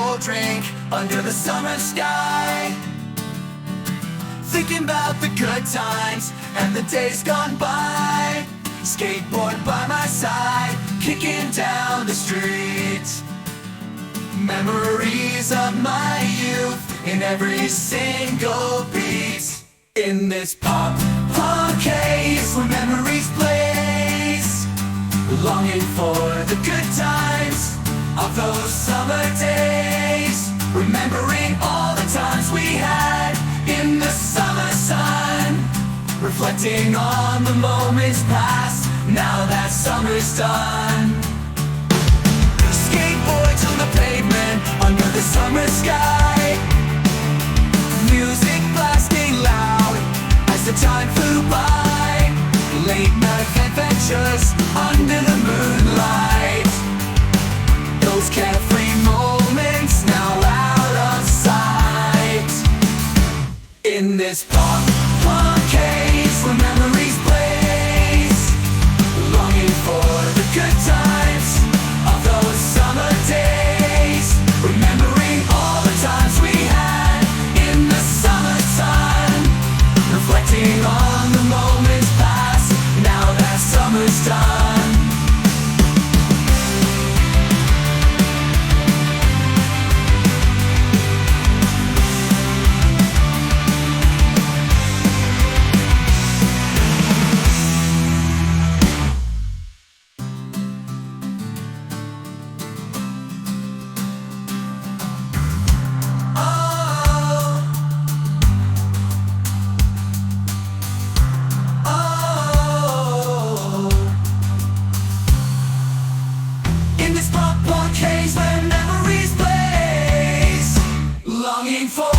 cold drink under the summer sky, thinking about the good times and the days gone by. Skateboard by my side, kicking down the street. Memories of my youth in every single beat. In this punk haze where memories blaze, longing for the good times of those summer days. Remembering all the times we had in the summer sun, reflecting on the moments past, now that summer's done. Skateboards on the pavement under the summer sky, music blasting loud as the time flew by. Late night adventures under the moonlight, those carefree moments now out of sight. In this punk haze where memories blaze, longing for the good times of those summer days. Remembering all the times we had in the summer sun, reflecting on the moments past, now that summer's done. In this punk haze where memories blaze, longing for